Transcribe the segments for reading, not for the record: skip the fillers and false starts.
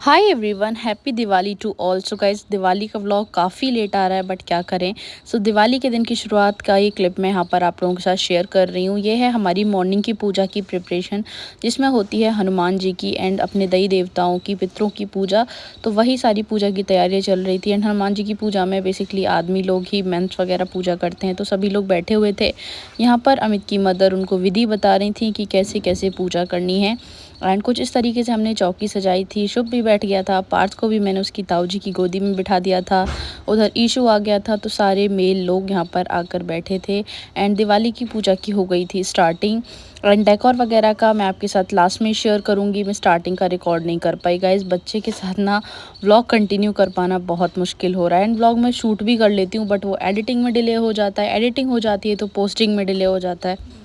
Hi everyone, happy Diwali to all. So guys, Diwali का vlog काफ़ी late आ रहा है बट क्या करें। दिवाली के दिन की शुरुआत का ये क्लिप मैं यहाँ पर आप लोगों के साथ शेयर कर रही हूँ। ये है हमारी मॉर्निंग की पूजा की प्रिपरेशन, जिसमें होती है हनुमान जी की एंड अपने देवी देवताओं की, पितरों की पूजा। तो वही सारी पूजा की तैयारियाँ चल रही थी। एंड हनुमान जी की पूजा में बेसिकली आदमी लोग ही मेंस वगैरह पूजा करते हैं, तो सभी लोग बैठे हुए थे यहाँ पर। अमित की मदर उनको विधि बता रही थी कि कैसे कैसे पूजा करनी है। एंड कुछ इस तरीके से हमने चौकी सजाई थी। शुभ भी बैठ गया था, पार्थ को भी मैंने उसकी ताऊ जी की गोदी में बिठा दिया था। उधर ईशु आ गया था, तो सारे मेल लोग यहाँ पर आकर बैठे थे। एंड दिवाली की पूजा की हो गई थी स्टार्टिंग। एंड डेकोर वगैरह का मैं आपके साथ लास्ट में शेयर करूँगी। मैं स्टार्टिंग का रिकॉर्ड नहीं कर पाई गाइस, बच्चे के साथ ना व्लॉग कंटिन्यू कर पाना बहुत मुश्किल हो रहा है। एंड व्लॉग में शूट भी कर लेती हूँ बट वो एडिटिंग में डिले हो जाता है, एडिटिंग हो जाती है तो पोस्टिंग में डिले हो जाता है।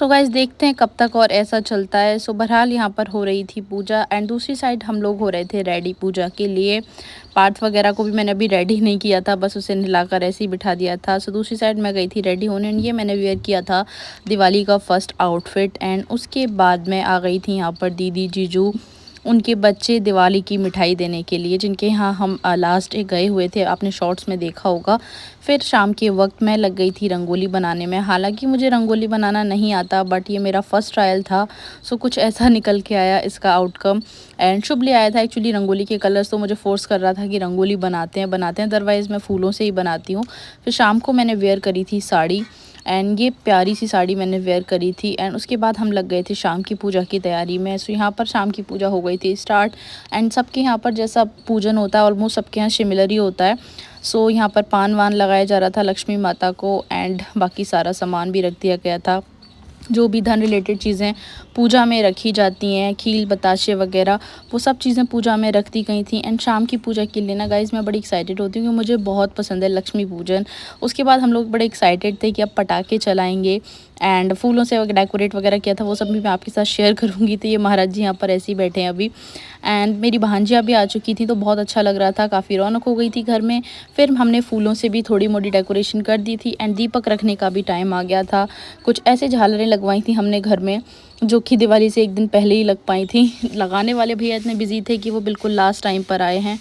गाइस, देखते हैं कब तक और ऐसा चलता है। बहरहाल यहाँ पर हो रही थी पूजा एंड दूसरी साइड हम लोग हो रहे थे रेडी पूजा के लिए। पार्थ वगैरह को भी मैंने अभी रेडी नहीं किया था, बस उसे नहलाकर ऐसे ही बिठा दिया था। दूसरी साइड मैं गई थी रेडी होने एंड ये मैंने वेयर किया था दिवाली का फर्स्ट आउटफिट। एंड उसके बाद मैं आ गई थी यहाँ पर दीदी, जीजू, उनके बच्चे दिवाली की मिठाई देने के लिए, जिनके यहाँ हम लास्ट गए हुए थे, आपने शॉर्ट्स में देखा होगा। फिर शाम के वक्त मैं लग गई थी रंगोली बनाने में। हालांकि मुझे रंगोली बनाना नहीं आता बट ये मेरा फर्स्ट ट्रायल था, कुछ ऐसा निकल के आया इसका आउटकम। एंड शुभ ले आया था एक्चुअली रंगोली के कलर्स, तो मुझे फोर्स कर रहा था कि रंगोली बनाते हैं अदरवाइज़ मैं फूलों से ही बनाती हूँ। फिर शाम को मैंने वेयर करी थी साड़ी एंड ये प्यारी सी साड़ी मैंने वेयर करी थी। एंड उसके बाद हम लग गए थे शाम की पूजा की तैयारी में। यहाँ पर शाम की पूजा हो गई थी स्टार्ट। एंड सबके यहाँ पर जैसा पूजन होता है ऑलमोस्ट सबके यहाँ सिमिलर ही होता है। यहाँ पर पान वान लगाया जा रहा था लक्ष्मी माता को एंड बाकी सारा सामान भी रख दिया गया था। जो भी धन रिलेटेड चीज़ें पूजा में रखी जाती हैं, खील बताशे वगैरह, वो सब चीज़ें पूजा में रख दी गई थी। एंड शाम की पूजा के लिए ना गाइज़ मैं बड़ी एक्साइटेड होती हूँ, क्योंकि मुझे बहुत पसंद है लक्ष्मी पूजन। उसके बाद हम लोग बड़े एक्साइटेड थे कि अब पटाखे चलाएंगे एंड फूलों से डेकोरेट वगैरह किया था, वो सब भी मैं आपके साथ शेयर करूँगी। तो ये महाराज जी यहाँ पर ऐसे ही बैठे हैं अभी। एंड मेरी भांजियाँ भी आ चुकी थी, तो बहुत अच्छा लग रहा था, काफ़ी रौनक हो गई थी घर में। फिर हमने फूलों से भी थोड़ी मोटी डेकोरेशन कर दी थी एंड दीपक रखने का भी टाइम आ गया था। कुछ ऐसे झालरें लगवाई थी हमने घर में, जो कि दिवाली से एक दिन पहले ही लग पाई थी। लगाने वाले भैया इतने बिजी थे कि वो बिल्कुल लास्ट टाइम पर आए हैं।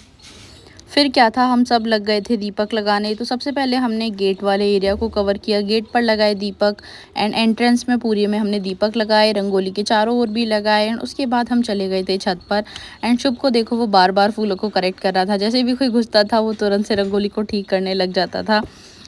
फिर क्या था, हम सब लग गए थे दीपक लगाने। तो सबसे पहले हमने गेट वाले एरिया को कवर किया, गेट पर लगाए दीपक एंड एंट्रेंस में पूरी में हमने दीपक लगाए, रंगोली के चारों ओर भी लगाए। एंड उसके बाद हम चले गए थे छत पर। एंड शुभ को देखो, वो बार बार फूलों को करेक्ट कर रहा था, जैसे भी कोई घुसता था वो तुरंत से रंगोली को ठीक करने लग जाता था।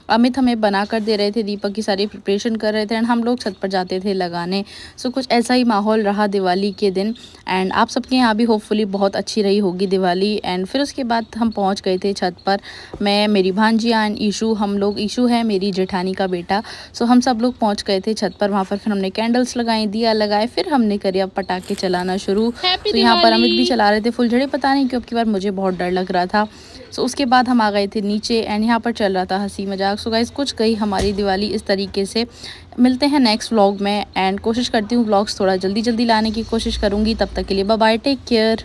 अमित हमें बना कर दे रहे थे, दीपक की सारी प्रिपरेशन कर रहे थे एंड हम लोग छत पर जाते थे लगाने। कुछ ऐसा ही माहौल रहा दिवाली के दिन। एंड आप सबके यहाँ भी होपफुली बहुत अच्छी रही होगी दिवाली। एंड फिर उसके बाद हम पहुँच गए थे छत पर, मैं, मेरी भांजियाँ एंड ईशू। हम लोग, ईशू है मेरी जेठानी का बेटा। हम सब लोग पहुँच गए थे छत पर। वहाँ पर फिर हमने कैंडल्स लगाए, दिया लगाए, फिर हमने करिए अब पटाखे चलाना शुरू। यहाँ पर अमित भी चला रहे थे फुलझड़ी, पता नहीं क्यों अब की बार मुझे बहुत डर लग रहा था। उसके बाद हम आ गए थे नीचे एंड यहाँ पर चल रहा था हंसी मजाक। गाइस, कुछ गई हमारी दिवाली इस तरीके से। मिलते हैं नेक्स्ट व्लॉग में एंड कोशिश करती हूँ व्लॉग्स थोड़ा जल्दी जल्दी लाने की कोशिश करूँगी। तब तक के लिए बाय बाय, टेक केयर।